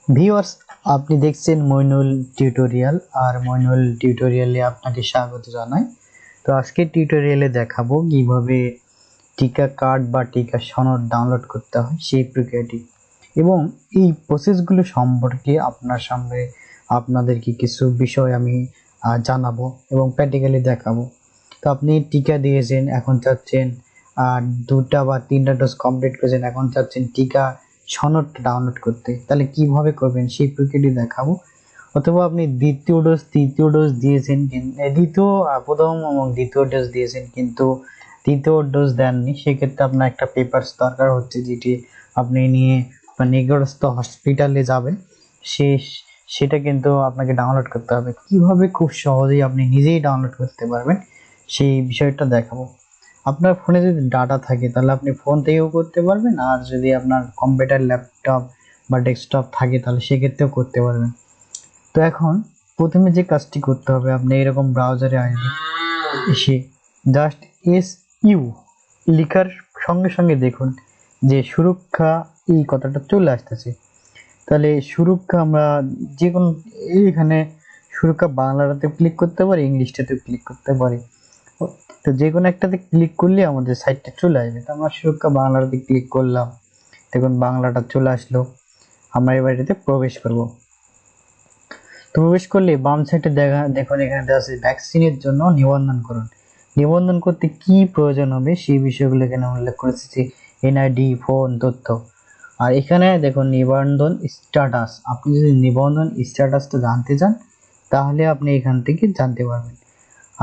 Viewers, আপনি দেখছেন Moinul tutorial আর মইনুল টিউটোরিয়ালে আপনাকে স্বাগত জানাই। তো আজকের টিউটোরিয়ালে দেখাবো কিভাবে টিকা কার্ড বা টিকা সনদ ডাউনলোড করতে হয় সেই প্রক্রিয়াটি, এবং এই প্রসেসগুলো সম্পর্কে আপনার সামনে আপনাদেরকে কিছু বিষয় আমি জানাবো এবং প্র্যাকটিক্যালি দেখাবো। তো আপনি টিকা দিয়েছেন, এখন চাচ্ছেন দুটা বা তিনটা ডোজ কমপ্লিট করেছেন, এখন চাচ্ছেন টিকা সনদ ডাউনলোড করতে, তাহলে কিভাবে করবেন সেই প্রক্রিয়াটি দেখাবো। অথবা আপনি দ্বিতীয় ডোজ তৃতীয় ডোজ দিয়েছেন, প্রথম এবং দ্বিতীয় ডোজ দিয়েছেন কিন্তু তৃতীয় ডোজ দেননি, সেক্ষেত্রে আপনার একটা পেপারস দরকার হচ্ছে, যেটি আপনি নিয়ে নিকটস্থ হসপিটালে যাবেন, সেটা কিন্তু আপনাকে ডাউনলোড করতে হবে। কিভাবে খুব সহজেই আপনি নিজেই ডাউনলোড করতে পারবেন সেই বিষয়টা দেখাবো। আপনার ফোনে যদি ডাটা থাকে তাহলে আপনি ফোন থেকেও করতে পারবেন, আর যদি আপনার কম্পিউটার, ল্যাপটপ বা ডেস্কটপ থাকে তাহলে সেক্ষেত্রেও করতে পারবেন। তো এখন প্রথমে যে কাজটি করতে হবে, আপনি এরকম ব্রাউজারে আসবেন, এসে জাস্ট SU লেখার সঙ্গে সঙ্গে দেখুন যে সুরক্ষা এই কথাটা চলে আসতেছে। তাহলে সুরক্ষা আমরা যে কোনো এখানে সুরক্ষা বাংলাটাতে ক্লিক করতে পারি, ইংলিশটাতে ক্লিক করতে পারি। তো যে কোনো একটাতে ক্লিক করলে আমাদের সাইটটা চলে আসবে। তো আমরা সুরক্ষা বাংলাটাতে ক্লিক করলাম, দেখুন বাংলাটা চলে আসলো। আমরা এবার এটাতে প্রবেশ করব। তো প্রবেশ করলে বাম সাইডে দেখুন এখানে দেওয়া আছে ভ্যাকসিনের জন্য নিবন্ধন করুন। নিবন্ধন করতে কি প্রয়োজন হবে সেই বিষয়গুলো এখানে উল্লেখ করেছে, যে NID, ফোন, তথ্য। আর এখানে দেখুন নিবন্ধন স্ট্যাটাস, আপনি যদি নিবন্ধন স্ট্যাটাসটা জানতে চান তাহলে আপনি এখান থেকে জানতে পারবেন।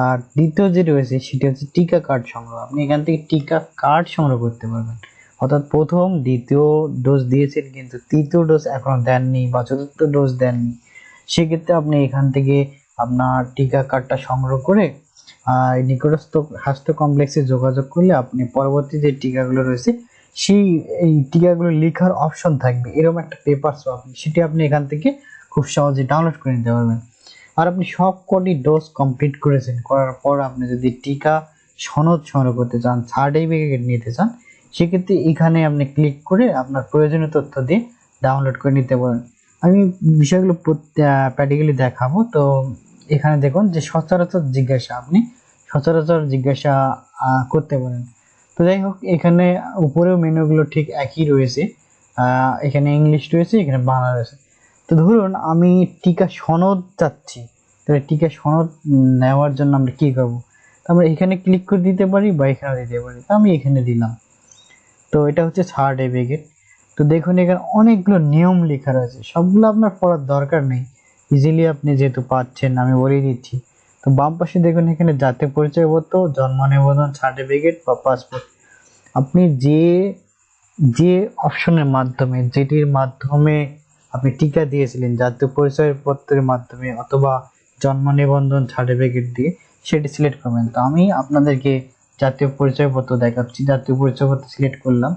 আর দ্বিতীয় যে রয়েছে সেটি হচ্ছে টিকা কার্ড সংগ্রহ, আপনি এখান থেকে টিকা কার্ড সংগ্রহ করতে পারবেন। অর্থাৎ প্রথম দ্বিতীয় ডোজ দিয়েছেন কিন্তু তৃতীয় ডোজ এখনো দেননি বা চতুর্থ ডোজ দেননি, সেক্ষেত্রে আপনি এখান থেকে আপনার টিকা কার্ডটা সংগ্রহ করে নিকটস্থ স্বাস্থ্য কমপ্লেক্সে যোগাযোগ করলে আপনি পরবর্তী যে টিকাগুলো রয়েছে এই টিকাগুলো লেখার অপশন থাকবে, এরকম একটা পেপারস পাবেন, সেটি আপনি এখান থেকে খুব সহজে ডাউনলোড করে নিতে পারবেন। আর আপনি সব কটি ডোজ কমপ্লিট করেছেন, করার পর আপনি যদি টিকা সনদ সংগ্রহ করতে চান, সার্টিফিকেট নিতে চান, সেক্ষেত্রে এখানে আপনি ক্লিক করে আপনার প্রয়োজনীয় তথ্য দিয়ে ডাউনলোড করে নিতে পারেন। আমি বিষয়গুলো প্র্যাকটিক্যালি দেখাবো। তো এখানে দেখুন যে সচরাচর জিজ্ঞাসা, আপনি সচরাচর জিজ্ঞাসা করতে পারেন। তো যাই হোক, এখানে উপরেও মেনুগুলো ঠিক একই রয়েছে, এখানে ইংলিশ রয়েছে, এখানে বাংলা রয়েছে। তো ধরুন আমি টিকা সনদ চাচ্ছি, তাহলে টিকা সনদ নেওয়ার জন্য আমরা কি করবো, আমরা এখানে ক্লিক করে দিতে পারি বা এখানে দিতে পারি। তো আমি এখানে দিলাম। তো এটা হচ্ছে সার্টিফিকেট। তো দেখুন এখানে অনেকগুলো নিয়ম লেখা রয়েছে, সবগুলো আপনার পড়ার দরকার নেই, ইজিলি আপনি যেহেতু পাচ্ছেন আমি বলেই দিচ্ছি। তো বাম পাশে দেখুন এখানে জাতীয় পরিচয়পত্র, জন্ম নিবন্ধন সার্টিফিকেট বা পাসপোর্ট। আপনি যে যে অপশনের মাধ্যমে, যেটির মাধ্যমে আপনি টিকা দিয়েছিলেন, জাতীয় পরিচয়পত্রের মাধ্যমে অথবা জন্ম নিবন্ধন সার্টিফিকেট দিয়ে, সেটি সিলেক্ট করবেন। তো আমি আপনাদেরকে জাতীয় পরিচয়পত্র দেখাচ্ছি, জাতীয় পরিচয়পত্র সিলেক্ট করলাম।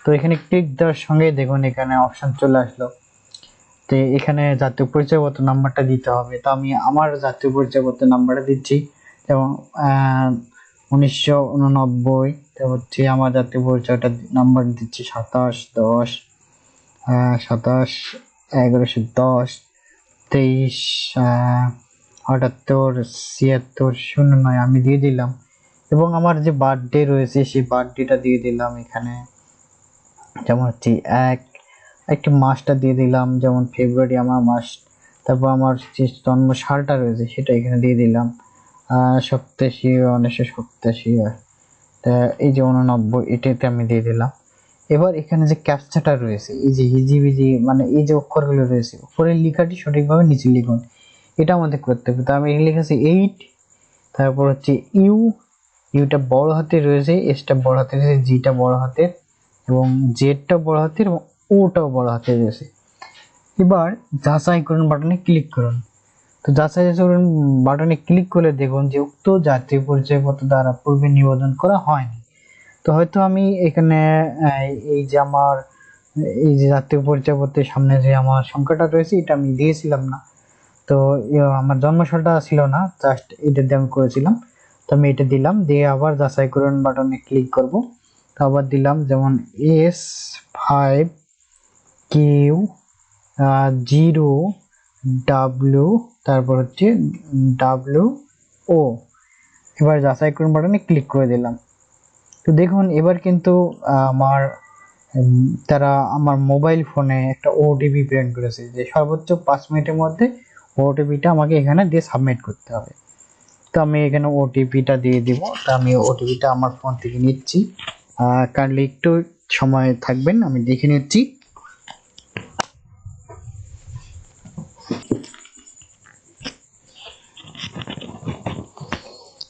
তো এখানে ক্লিক দেওয়ার সঙ্গে দেখুন এখানে অপশন চলে আসলো, তো এখানে জাতীয় পরিচয়পত্র নাম্বারটা দিতে হবে। তো আমি আমার জাতীয় পরিচয়পত্র নাম্বারটা দিচ্ছি, যেমন 1989, তো হচ্ছে আমার জাতীয় পরিচয়টা নাম্বার দিচ্ছি 27/10/27/23/78/76/09 আমি দিয়ে দিলাম। এবং আমার যে বার্থডে রয়েছে সেই বার্থডেটা দিয়ে দিলাম এখানে, যেমন হচ্ছে একটি মাসটা দিয়ে দিলাম, যেমন ফেব্রুয়ারি আমার মাস। তারপর আমার যে জন্ম সালটা রয়েছে সেটা এখানে দিয়ে দিলাম, 87/1987, এই যে 89 এটাতে আমি দিয়ে দিলাম। এবার এখানে যে ক্যাপচাটা রয়েছে, এই যে হিজিবিজি মানে এই যে অক্ষরগুলো রয়েছে, উপরের লেখাটি সঠিকভাবে নিচে লিখুন, এটা আমাদের করতে হবে। তো আমি এখানে লিখেছি 8, তারপর হচ্ছে ইউটা বড় হাতে রয়েছে, এসটা বড় হাতে রয়েছে, জিটা বড় হাতের এবং জেডটা বড় হাতের এবং ওটাও বড় হাতে রয়েছে। এবার যাচাই করুন বাটনে ক্লিক করুন। তো যাচাই করুন বাটনে ক্লিক করলে দেখুন যে উক্ত জাতীয় পরিচয়পত্র দ্বারা পূর্বে নিবন্ধন করা হয়নি। তো হয়তো আমি এখানে এই যে আমার এই যে জাতীয় পরিচয়পত্রের সামনে যে আমার সংখ্যাটা রয়েছে এটা আমি দিয়েছিলাম না, তো আমার জন্মসালটা ছিল না, জাস্ট এটা দিয়ে আমি করেছিলাম। তো আমি এটা দিলাম, দিয়ে আবার যাচাই করুন বাটনে ক্লিক করব। তো আবার দিলাম যেমন S5Q 𝐷W তারপর হচ্ছে WO। এবার যাচাই করুন বাটনে ক্লিক করে দিলাম। তো দেখুন এবার কিন্তু আমার তারা আমার মোবাইল ফোনে একটা ওটিপি প্রেরণ করেছে যে সর্বোচ্চ 5 মিনিটের মধ্যে ওটিপিটা আমাকে এখানে দিয়ে সাবমিট করতে হবে। তো আমি এখানে ওটিপিটা দিয়ে দিব। তো আমি ওটিপিটা আমার ফোন থেকে নিচ্ছি, কাইন্ডলি একটু সময় থাকবেন, আমি দেখে নিচ্ছি।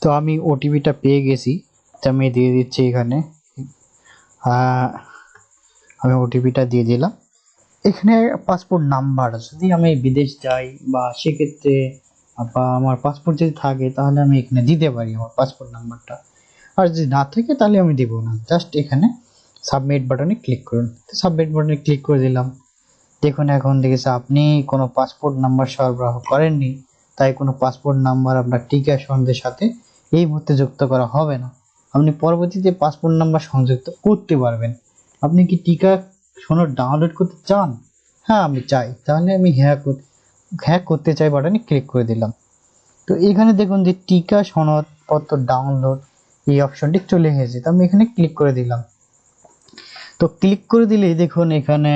তো আমি ওটিপিটা পেয়ে গেছি, তো আমি দিয়ে দিচ্ছি এখানে। আমি ওটিপিটা দিয়ে দিলাম। এখানে পাসপোর্ট নাম্বার, যদি আমি বিদেশ যাই বা সেক্ষেত্রে বা আমার পাসপোর্ট যদি থাকে তাহলে আমি এখানে দিতে পারি আমার পাসপোর্ট নাম্বারটা, আর যদি না থাকে তাহলে আমি দিব না। জাস্ট এখানে সাবমিট বাটনে ক্লিক করুন। তো সাবমিট বাটনে ক্লিক করে দিলাম। দেখুন এখন দেখেছে আপনি কোনো পাসপোর্ট নাম্বার সরবরাহ করেননি, তাই কোনো পাসপোর্ট নাম্বার আপনার টিকা সনদের সাথে এই মুহূর্তে যুক্ত করা হবে না। আপনি পরবর্তীতে পাসপোর্ট নাম্বার সংযুক্ত করতে পারবেন। আপনি কি টিকা সনদ ডাউনলোড করতে চান? হ্যাঁ আমি চাই, তাহলে আমি হ্যাঁ করতে চাই বাটনে ক্লিক করে দিলাম। তো এখানে দেখুন যে টিকা সনদপত্র ডাউনলোড এই অপশনটি চলে এসেছে, তো আমি এখানে ক্লিক করে দিলাম। তো ক্লিক করে দিলেই দেখুন এখানে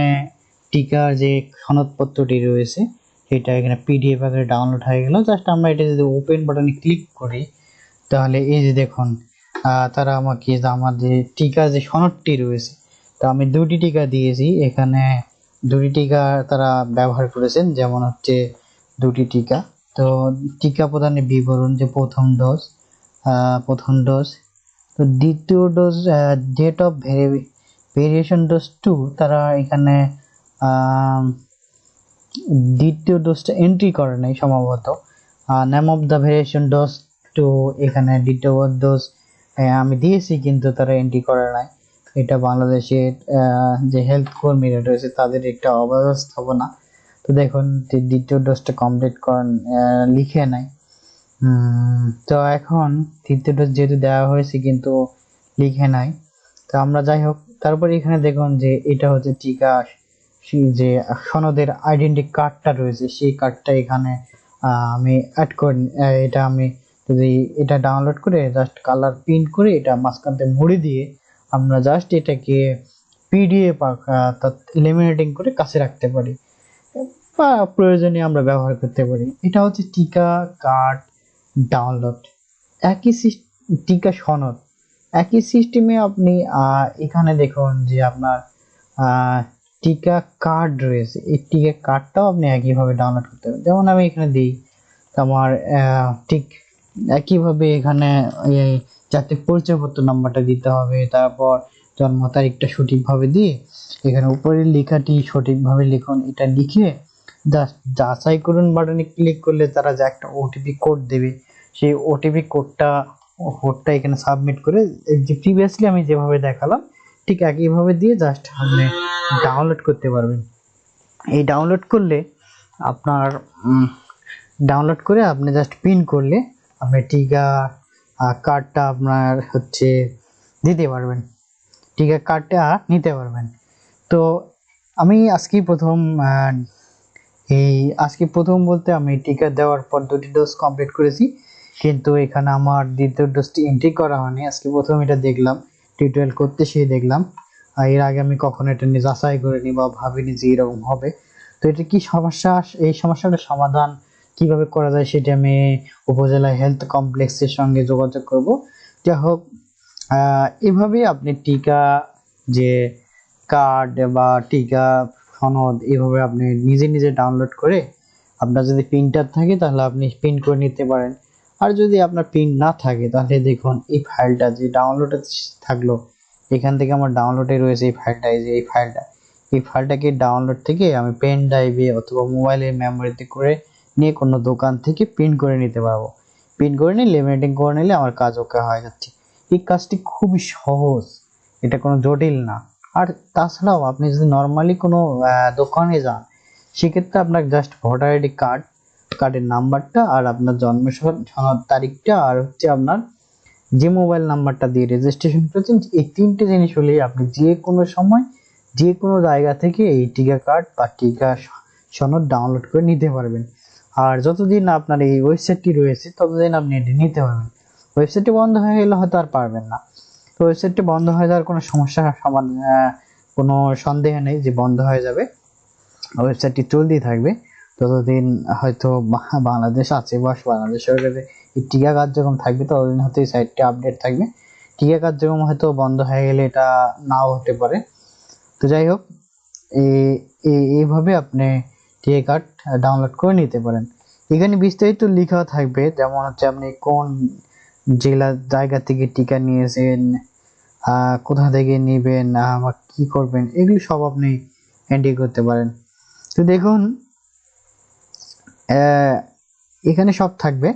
টিকার যে সনদপত্রটি রয়েছে সেটা এখানে পিডিএফ আকারে ডাউনলোড হয়ে গেল। জাস্ট আমরা এটা যদি ওপেন বাটনে ক্লিক করি তাহলে এই যে দেখুন তারা আমাকে আমাদের টিকা যে সনদটি রয়েছে, তো আমি দুটি টিকা দিয়েছি এখানে, দুটি টিকা তারা ব্যবহার করেছেন, যেমন হচ্ছে দুটি টিকা। তো টিকা প্রদানের বিবরণ, যে প্রথম ডোজ, তো দ্বিতীয় dose, date of variation dose 2, তারা এখানে দ্বিতীয় ডোজটা এন্ট্রি করে নাই সম্ভবত। Name of the variation dose 2, এখানে দ্বিতীয় ডোজ আমি দিয়েছি কিন্তু তারা এন্ট্রি করে নাই। এটা বাংলাদেশের যে হেলথ কর্মীরা রয়েছে তাদের একটা অব্যবস্থাপনা। তো দেখুন দ্বিতীয় ডোজটা কমপ্লিট করেন লিখে নাই। তো এখন তৃতীয় ডোজ যেহেতু দেওয়া হয়েছে কিন্তু লিখে নাই, তো আমরা যাই হোক। তারপরে এখানে দেখুন যে এটা হচ্ছে টিকা যে সনদের আইডেন্টি কার্ডটা রয়েছে, সেই কার্ডটা এখানে আমি অ্যাড করে, এটা আমি যদি এটা ডাউনলোড করে জাস্ট কালার প্রিন্ট করে এটা মাঝখানতে মুড়ে দিয়ে আমরা জাস্ট এটাকে পিডিএফ লেমিনেটিং করে কাছে রাখতে পারি বা প্রয়োজনে আমরা ব্যবহার করতে পারি। এটা হচ্ছে টিকা কার্ড ডাউনলোড। একই টিকা সনদ একই সিস্টেমে আপনি এখানে দেখুন যে আপনার টিকা কার্ড রয়েছে, এই টিকা কার্ডটাও আপনি একইভাবে ডাউনলোড করতে পারেন। যেমন আমি এখানে দিই আমার ঠিক একইভাবে এখানে জাতীয় পরিচয়পত্র নাম্বারটা দিতে হবে, তারপর জন্ম তারিখটা সঠিকভাবে দিয়ে এখানে উপরের লেখাটি সঠিকভাবে লিখুন। এটা লিখে জাস্ট যাচাই করুন বাটনে ক্লিক করলে তারা যে একটা ওটিপি কোড দেবে, সেই ওটিপি কোডটা এখানে সাবমিট করে যে প্রিভিয়াসলি আমি যেভাবে দেখালাম ঠিক একইভাবে দিয়ে জাস্ট আপনি ডাউনলোড করতে পারবেন। এই ডাউনলোড করলে আপনার ডাউনলোড করে আপনি জাস্ট পিন করলে আপনি টিকা কার্ডটা আপনার হচ্ছে দিতে পারবেন, টিকা কার্ডটা নিতে পারবেন। তো আমি আজকে প্রথম বলতে আমি টিকা দেওয়ার পর 2টি ডোজ কমপ্লিট করেছি, কিন্তু এখানে আমার দ্বিতীয় ডোজটি এন্ট্রি করা হয়নি। আজকে প্রথম এটা দেখলাম, টিউটোরিয়াল করতে সেই দেখলাম। আর এর আগে আমি কখনো এটা নিয়ে যাচাই করিনি বা ভাবিনি যে এরকম হবে। তো এটা কি সমস্যা, এই সমস্যাটার সমাধান কিভাবে করা যায় সেটা আমি উপজেলা হেলথ কমপ্লেক্সের সঙ্গে যোগাযোগ করব। যাই হোক, এভাবেই আপনি টিকা যে কার্ড বা টিকা সনদ এভাবে আপনি নিজে নিজে ডাউনলোড করে, আপনার যদি প্রিন্টার থাকে তাহলে আপনি প্রিন্ট করে নিতে পারেন। আর যদি আপনার প্রিন্ট না থাকে তাহলে দেখুন এই ফাইলটা যে ডাউনলোডে থাকলো, এখান থেকে আমার ডাউনলোডে রয়েছে এই ফাইলটা, এই ফাইলটাকে ডাউনলোড থেকে আমি পেন ড্রাইভে অথবা মোবাইলের মেমোরিতে করে নিয়ে কোনো দোকান থেকে প্রিন্ট করে নিতে পারবো। প্রিন্ট করে নিয়ে লেমিনেটিং করে নিলে আমার কাজ ওকে হয়ে যাচ্ছে। এই কাজটি খুবই সহজ, এটা কোনো জটিল না। আর তাছাড়াও আপনি যদি নর্মালি কোনো দোকানে যান সেক্ষেত্রে আপনার জাস্ট ভোটার আইডি কার্ডের নাম্বারটা আর আপনার জন্ম সনদ তারিখটা আর হচ্ছে আপনার যে মোবাইল নাম্বারটা দিয়ে রেজিস্ট্রেশন করেছেন, এই 3টে জিনিস হলেই আপনি যে কোনো সময় যে কোনো জায়গা থেকে এই টিকা কার্ড বা টিকা সনদ ডাউনলোড করে নিতে পারবেন। আর যতদিন আপনার এই ওয়েবসাইটটি রয়েছে ততদিন আপনি এটি নিতে পারবেন। ওয়েবসাইটটি বন্ধ হয়ে গেলে হয়তো আর পারবেন না। তো ওয়েবসাইটটি বন্ধ হয়ে যাওয়ার কোনো কোনো সন্দেহ নেই যে বন্ধ হয়ে যাবে। ওয়েবসাইটটি চলতেই থাকবে ততদিন হয়তো বাংলাদেশ আছে বা বাংলাদেশ সরকারের এই টিকা কার্যক্রম থাকবে, ততদিন হয়তো এই সাইটটি আপডেট থাকবে। টিকা কার্যক্রম হয়তো বন্ধ হয়ে গেলে এটা নাও হতে পারে। তো যাই হোক, এইভাবে আপনি টিকা কার্ড ডাউনলোড করে নিতে পারেন। এখানে বিস্তারিত লেখা থাকবে, যেমন হচ্ছে আপনি কোন জায়গা থেকে টিকা নিয়েছেন, কোথা থেকে নেবেন, বা কি করবেন, এগুলি সব আপনি এন্ট্রি করতে পারেন। তো দেখুন, এখানে সব থাকবে।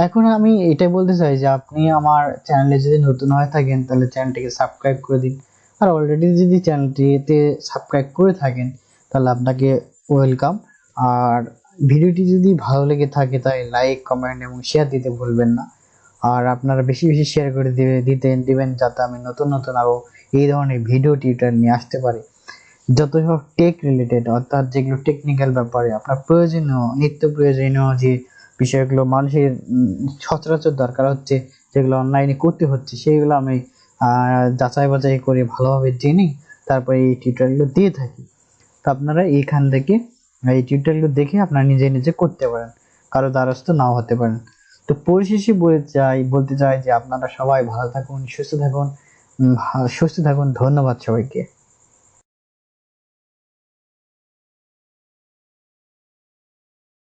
এখন আমি এটাই বলতে চাই যে আপনি আমার চ্যানেলে যদি নতুন হয়ে থাকেন তাহলে চ্যানেলটিকে সাবস্ক্রাইব করে দিন, আর অলরেডি যদি চ্যানেলটিতে সাবস্ক্রাইব করে থাকেন তাহলে আপনাকে ওয়েলকাম। আর ভিডিওটি যদি ভালো লেগে থাকে তাই লাইক, কমেন্ট এবং শেয়ার দিতে ভুলবেন না। আর আপনারা বেশি বেশি শেয়ার করে দিবেন যাতে আমি নতুন নতুন আরও এই ধরনের ভিডিও টিউটোরিয়াল নিয়ে আসতে পারি। যত সব টেক রিলেটেড, অর্থাৎ যেগুলো টেকনিক্যাল ব্যাপারে আপনার প্রয়োজনীয়, নিত্য প্রয়োজনীয় যে বিষয়গুলো মানুষের সচরাচর দরকার হচ্ছে, যেগুলো অনলাইনে করতে হচ্ছে, সেইগুলো আমি যাচাই বাছাই করে ভালোভাবে জেনে তারপরে এই টিউটোরিয়ালগুলো দিয়ে থাকি। তো আপনারা এইখান থেকে এই টিউটোরিয়ালগুলো দেখে আপনারা নিজে নিজে করতে পারেন, কারো দ্বারস্থ নাও হতে পারেন। তো পরিশেষে বলতে চাই যে আপনারা সবাই ভালো থাকুন, সুস্থ থাকুন। ধন্যবাদ সবাইকে।